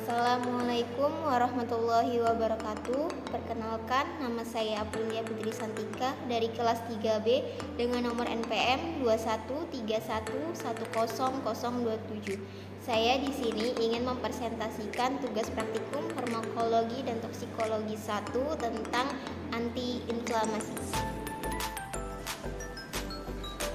Assalamualaikum warahmatullahi wabarakatuh. Perkenalkan, nama saya Aprilia Putri Santika dari kelas 3B dengan nomor NPM 213110027. Saya di sini ingin mempresentasikan tugas praktikum farmakologi dan toksikologi 1 tentang antiinflamasi.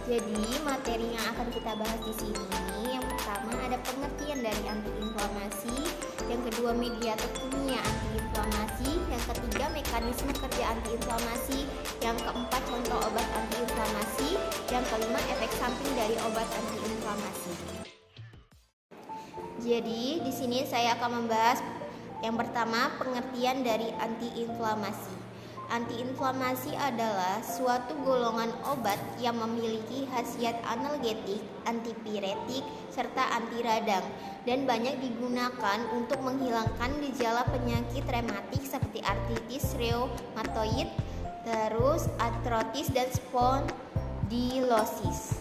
Jadi, materi yang akan kita bahas di sini, yang pertama ada pengertian dari antiinflamasi, yang kedua mediator kimia antiinflamasi, yang ketiga mekanisme kerja antiinflamasi, yang keempat contoh obat antiinflamasi, yang kelima efek samping dari obat antiinflamasi. Jadi, di sini saya akan membahas yang pertama pengertian dari antiinflamasi. Antiinflamasi adalah suatu golongan obat yang memiliki khasiat analgetik, antipiretik, serta anti radang dan banyak digunakan untuk menghilangkan gejala penyakit rematik seperti artritis reumatoid, terus artrosis dan spondylosis.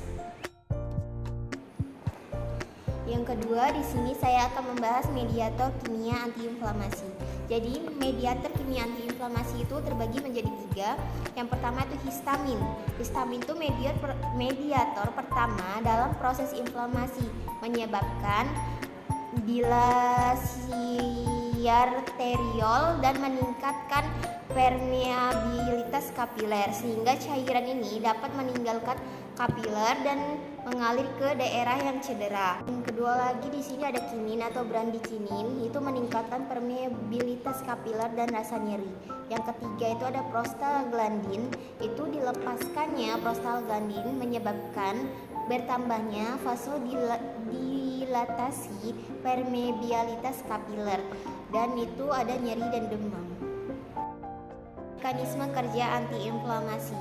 Yang kedua, di sini saya akan membahas mediator kimia antiinflamasi. Jadi, mediator kimia antiinflamasi itu terbagi menjadi 3. Yang pertama itu histamin. Histamin itu mediator pertama dalam proses inflamasi, menyebabkan dilasi arteriol dan meningkatkan permeabilitas kapiler sehingga cairan ini dapat meninggalkan kapiler dan mengalir ke daerah yang cedera. Yang kedua lagi di sini ada kinin atau brandikinin, itu meningkatkan permeabilitas kapiler dan rasa nyeri. Yang ketiga itu ada prostaglandin, itu dilepaskannya prostaglandin menyebabkan bertambahnya vasodilatasi permeabilitas kapiler dan itu ada nyeri dan demam. Mekanisme kerja antiinflamasi.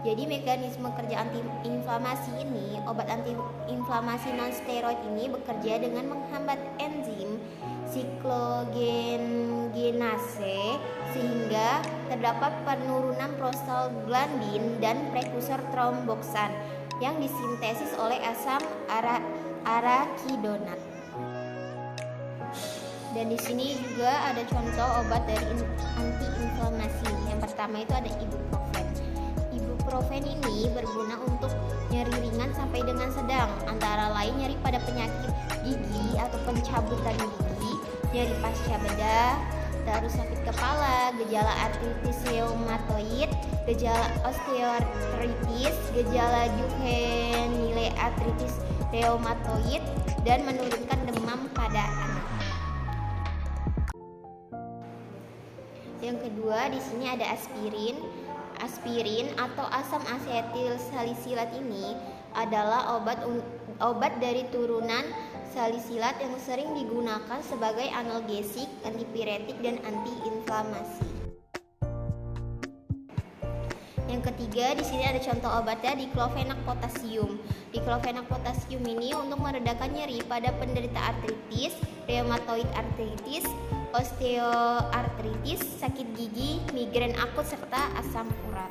Jadi mekanisme kerja antiinflamasi ini, obat antiinflamasi non-steroid ini bekerja dengan menghambat enzim siklogenase sehingga terdapat penurunan prostaglandin dan prekursor tromboksan yang disintesis oleh asam arakidonat. Dan di sini juga ada contoh obat dari antiinflamasi. Yang pertama itu ada ibuprofen. Ibuprofen ini berguna untuk nyeri ringan sampai dengan sedang, antara lain nyeri pada penyakit gigi atau pencabutan gigi, nyeri pasca bedah, terus sakit kepala, gejala artritis reumatoid, gejala osteoartritis, gejala juvenile artritis reumatoid, dan menurunkan demam pada anak. Yang kedua di sini ada aspirin. Aspirin atau asam asetil salisilat ini adalah obat dari turunan salisilat yang sering digunakan sebagai analgesik, antipiretik, dan antiinflamasi. Yang ketiga di sini ada contoh obatnya diklofenak potasium. Diklofenak potasium ini untuk meredakan nyeri pada penderita artritis, reumatoid artritis, osteoartritis, sakit gigi, migrain akut, serta asam urat.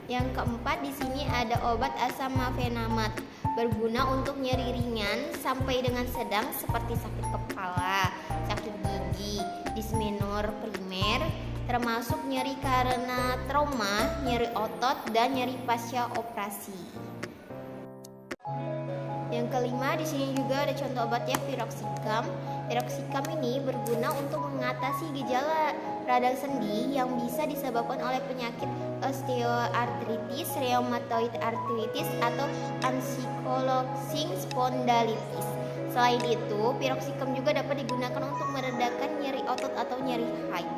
Yang keempat di sini ada obat asam mefenamat, berguna untuk nyeri ringan sampai dengan sedang seperti sakit kepala, sakit gigi, dismenor primer, termasuk nyeri karena trauma, nyeri otot, dan nyeri pasca operasi. Yang kelima di sini juga ada contoh obatnya piroxicam. Piroxicam ini berguna untuk mengatasi gejala radang sendi yang bisa disebabkan oleh penyakit osteoartritis, reumatoid artritis, atau ankylosing spondylitis. Selain itu, piroxicam juga dapat digunakan untuk meredakan nyeri otot atau nyeri haid.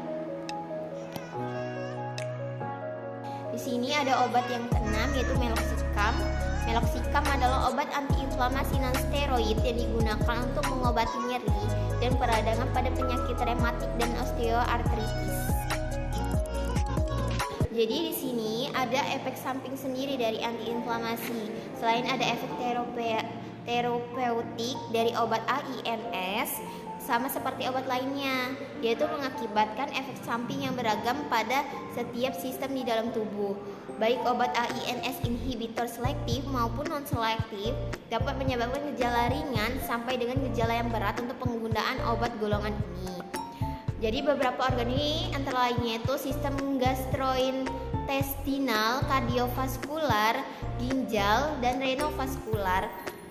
Di sini ada obat yang keenam yaitu meloxicam. Meloxicam adalah obat antiinflamasi non-steroid yang digunakan untuk mengobati nyeri dan peradangan pada penyakit rematik dan osteoartritis. Jadi di sini ada efek samping sendiri dari antiinflamasi. Selain ada efek terapeutik dari obat AINS sama seperti obat lainnya, yaitu mengakibatkan efek samping yang beragam pada setiap sistem di dalam tubuh. Baik obat AINS inhibitor selektif maupun non-selektif dapat menyebabkan gejala ringan sampai dengan gejala yang berat untuk penggunaan obat golongan ini. Jadi beberapa organ ini antara lainnya itu sistem gastrointestinal, kardiovaskular, ginjal, dan renovaskular,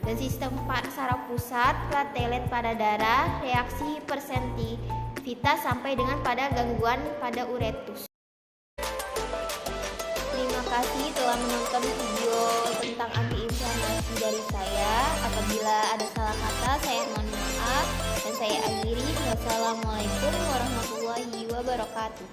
dan sistem saraf pusat, platelet pada darah, reaksi hipersensitivitas sampai dengan pada gangguan pada uretus. Terima kasih telah menonton video tentang antiinflamasi dari saya. Apabila ada salah kata, saya mohon maaf dan saya akhiri. Wassalamualaikum warahmatullahi wabarakatuh.